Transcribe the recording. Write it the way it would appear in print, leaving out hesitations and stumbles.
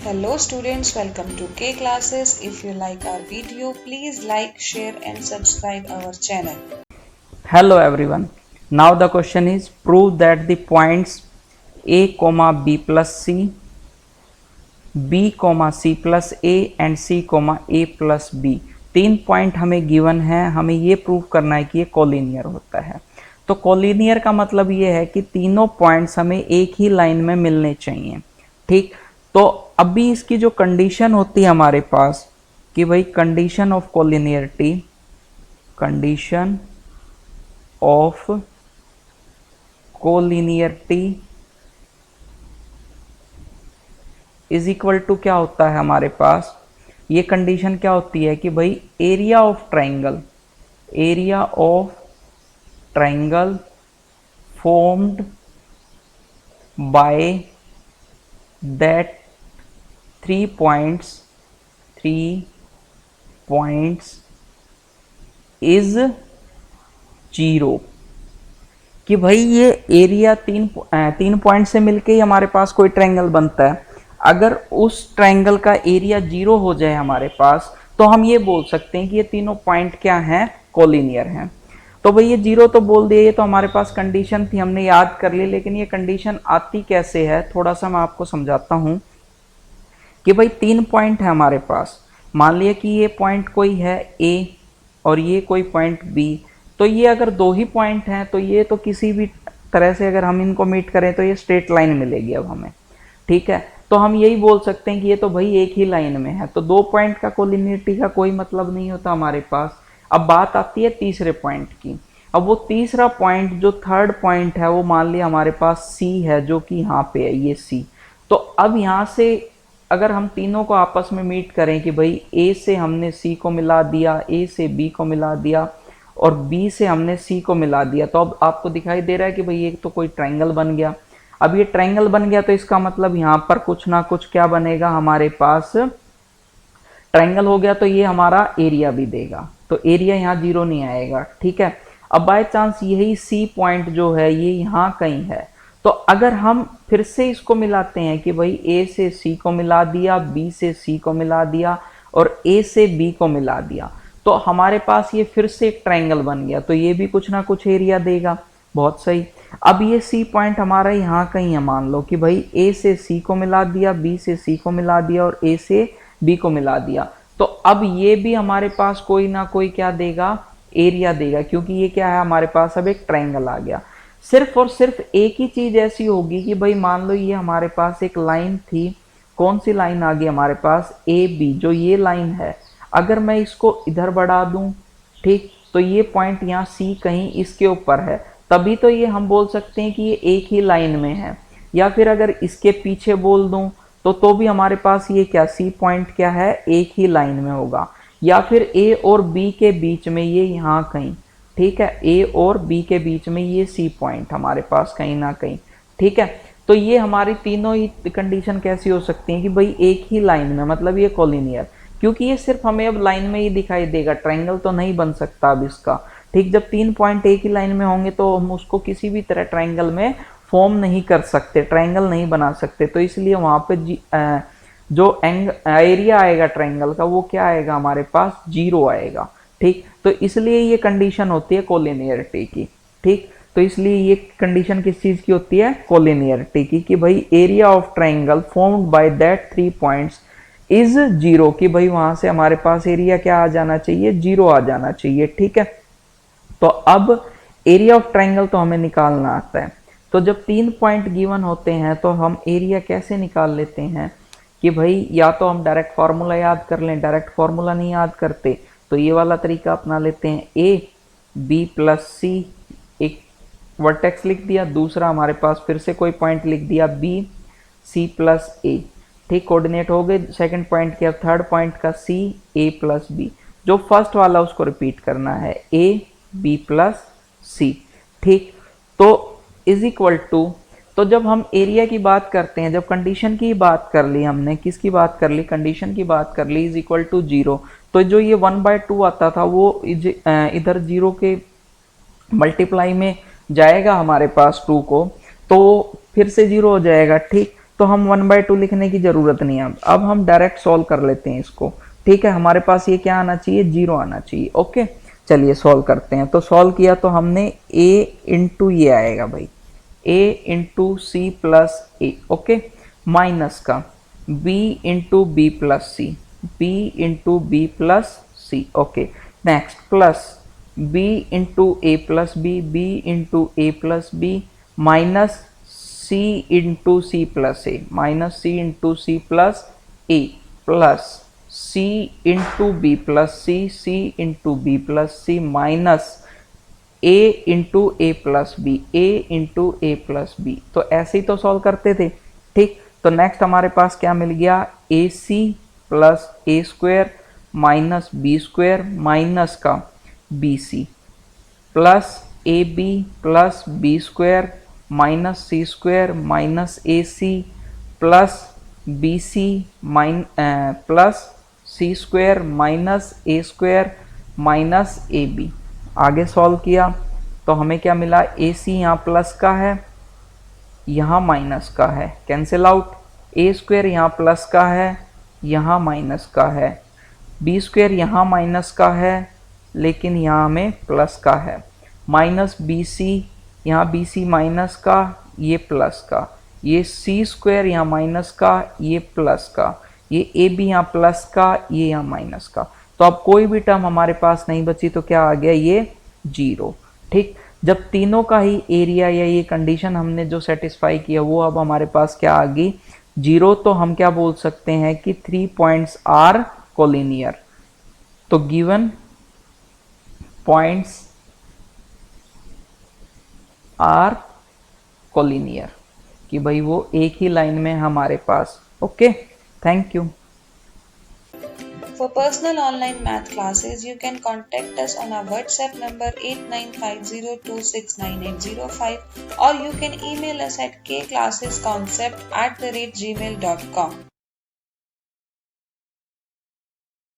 Hello students, welcome to K classes. If you like our video, please like, share and subscribe our channel. Hello everyone. Now the question is prove that the points a comma b plus c, b comma c plus a and c comma a plus b, तीन point हमें given है। हमें ये prove करना है कि ये collinear होता है। तो कोलिनियर का मतलब ये है कि तीनों पॉइंट्स हमें एक ही लाइन में मिलने चाहिए। ठीक, तो अभी इसकी जो कंडीशन होती है हमारे पास कि भाई condition of collinearity, condition of collinearity is equal to क्या होता है हमारे पास, ये कंडीशन क्या होती है कि भाई area of triangle formed by that three points is zero. कि भाई ये एरिया तीन पॉइंट से मिलके ही हमारे पास कोई ट्रायंगल बनता है। अगर उस ट्रायंगल का एरिया जीरो हो जाए हमारे पास तो हम ये बोल सकते हैं कि ये तीनों पॉइंट क्या हैं, कोलिनियर हैं। तो भाई ये जीरो तो बोल दिया, ये तो हमारे पास कंडीशन थी, हमने याद कर ली। लेकिन ये कंडीशन आती कैसे है, थोड़ा सा मैं आपको समझाता हूं कि भाई तीन पॉइंट है हमारे पास। मान लिया कि ये पॉइंट कोई है ए और ये कोई पॉइंट बी, तो ये अगर दो ही पॉइंट हैं तो ये तो किसी भी तरह से अगर हम इनको मीट करें तो ये स्ट्रेट लाइन मिलेगी अब हमें। ठीक है, तो हम यही बोल सकते हैं कि ये तो भाई एक ही लाइन में है। तो दो पॉइंट का कोलिनियरिटी का कोई मतलब नहीं होता हमारे पास। अब बात आती है तीसरे पॉइंट की। अब वो तीसरा पॉइंट जो थर्ड पॉइंट है वो मान लिया हमारे पास सी है, जो कि यहाँ पे है ये सी। तो अब यहाँ से अगर हम तीनों को आपस में मीट करें कि भाई ए से हमने सी को मिला दिया, ए से बी को मिला दिया और बी से हमने सी को मिला दिया, तो अब आपको दिखाई दे रहा है कि भाई ये तो कोई ट्रायंगल बन गया। अब ये ट्रायंगल बन गया तो इसका मतलब यहाँ पर कुछ ना कुछ क्या बनेगा हमारे पास, ट्रायंगल हो गया तो ये हमारा एरिया भी देगा। तो एरिया यहाँ जीरो नहीं आएगा। ठीक है, अब बाय चांस यही सी पॉइंट जो है ये यहाँ कहीं है, तो अगर हम फिर से इसको मिलाते हैं कि भाई ए से सी को मिला दिया, बी से सी को मिला दिया और ए से बी को मिला दिया, तो हमारे पास ये फिर से एक ट्रायंगल बन गया। तो ये भी कुछ ना कुछ एरिया देगा। बहुत सही। अब ये सी पॉइंट हमारा यहाँ कहीं है। मान लो कि भाई ए से सी को मिला दिया, बी से सी को मिला दिया और ए से बी को मिला दिया, तो अब ये भी हमारे पास कोई ना कोई क्या देगा, एरिया देगा, क्योंकि ये क्या है हमारे पास अब एक ट्रायंगल आ गया। सिर्फ और सिर्फ एक ही चीज ऐसी होगी कि भाई मान लो ये हमारे पास एक लाइन थी। कौन सी लाइन आ गई हमारे पास, ए बी, जो ये लाइन है। अगर मैं इसको इधर बढ़ा दूं, ठीक, तो ये पॉइंट यहाँ सी कहीं इसके ऊपर है, तभी तो ये हम बोल सकते हैं कि ये एक ही लाइन में है। या फिर अगर इसके पीछे बोल दूं तो भी हमारे पास ये क्या, सी पॉइंट क्या है, एक ही लाइन में होगा। या फिर ए और बी के बीच में ये यहाँ कहीं, ठीक है, ए और बी के बीच में ये सी पॉइंट हमारे पास कहीं ना कहीं। ठीक है, तो ये हमारी तीनों ही कंडीशन कैसी हो सकती है कि भाई एक ही लाइन में, मतलब ये कोलिनियर, क्योंकि ये सिर्फ हमें अब लाइन में ही दिखाई देगा, ट्रायंगल तो नहीं बन सकता अब इसका। ठीक, जब तीन पॉइंट एक ही लाइन में होंगे तो हम उसको किसी भी तरह ट्रायंगल में फॉर्म नहीं कर सकते, ट्रायंगल नहीं बना सकते। तो इसलिए वहां पे जो एरिया आएगा ट्रायंगल का वो क्या आएगा हमारे पास, जीरो आएगा। ठीक, तो इसलिए ये कंडीशन होती है कोलिनियरिटी की। ठीक, तो इसलिए ये कंडीशन किस चीज की होती है, कोलिनियरिटी की, कि भाई area of triangle formed by that three points is zero, कि भाई वहां से हमारे पास एरिया क्या आ जाना चाहिए, जीरो आ जाना चाहिए। ठीक है, तो अब एरिया ऑफ ट्रायंगल तो हमें निकालना आता है। तो जब तीन पॉइंट गिवन होते हैं तो हम एरिया कैसे निकाल लेते हैं कि भाई या तो हम डायरेक्ट फार्मूला याद कर लें, डायरेक्ट फार्मूला नहीं याद करते तो ये वाला तरीका अपना लेते हैं। ए बी प्लस सी, एक वर्टेक्स लिख दिया, दूसरा हमारे पास फिर से कोई पॉइंट लिख दिया बी सी प्लस ए। ठीक, कोऑर्डिनेट हो गए सेकंड पॉइंट के। अब थर्ड पॉइंट का सी ए प्लस बी, जो फर्स्ट वाला उसको रिपीट करना है, ए बी प्लस सी। ठीक, तो इज इक्वल टू, तो जब हम एरिया की बात करते हैं, जब कंडीशन की बात कर ली हमने, किसकी बात कर ली, कंडीशन की बात कर ली, इज इक्वल टू जीरो, तो जो ये 1/2 आता था वो इधर जीरो के मल्टीप्लाई में जाएगा हमारे पास 2 को, तो फिर से जीरो हो जाएगा। ठीक, तो हम 1/2 लिखने की जरूरत नहीं है। अब हम डायरेक्ट सॉल्व कर लेते हैं इसको, ठीक है। हमारे पास ये क्या आना चाहिए, 0 आना चाहिए। ओके, चलिए सॉल्व करते हैं। तो सॉल्व किया तो हमने a इंटू ये आएगा भाई, a into C plus A, okay, minus का b into B plus C, b into B plus C, okay. Next plus b into A plus B, b into A plus B, minus c into C plus A, minus c into C plus A, plus c into B plus C, c into B plus C, minus a into A plus B, a into A plus B. तो ऐसे ही तो solve करते थे, ठीक। तो next हमारे पास क्या मिल गया, A C plus A square minus B square minus का B C, plus A B plus B square minus C square minus A C, plus B C plus C square minus A square minus A B. आगे solve किया तो हमें क्या मिला, ए सी यहाँ plus का है, यहाँ माइनस का है, कैंसिल आउट। ए स्क्वायर यहाँ प्लस का है, यहाँ माइनस का है, बी स्क्वायर यहाँ माइनस का है लेकिन यहाँ हमें प्लस का है, माइनस बी सी, यहाँ बी सी माइनस का, ये प्लस का, ये सी स्क्वायर यहाँ माइनस का, ये प्लस का, ये ए बी यहाँ प्लस का, ये यहाँ माइनस का। तो अब कोई भी टर्म हमारे पास नहीं बची, तो क्या आ गया, ये 0, ठीक। जब तीनों का ही एरिया या ये कंडीशन हमने जो सेटिस्फाई किया वो अब हमारे पास क्या आ गई, 0, तो हम क्या बोल सकते हैं कि 3 पॉइंट्स आर कोलिनियर। तो गिवन पॉइंट्स आर कोलिनियर, कि भाई वो एक ही लाइन में हमारे पास। Okay, thank you. For personal online math classes, you can contact us on our WhatsApp number 8950269805 or you can email us at kclassesconcept@gmail.com.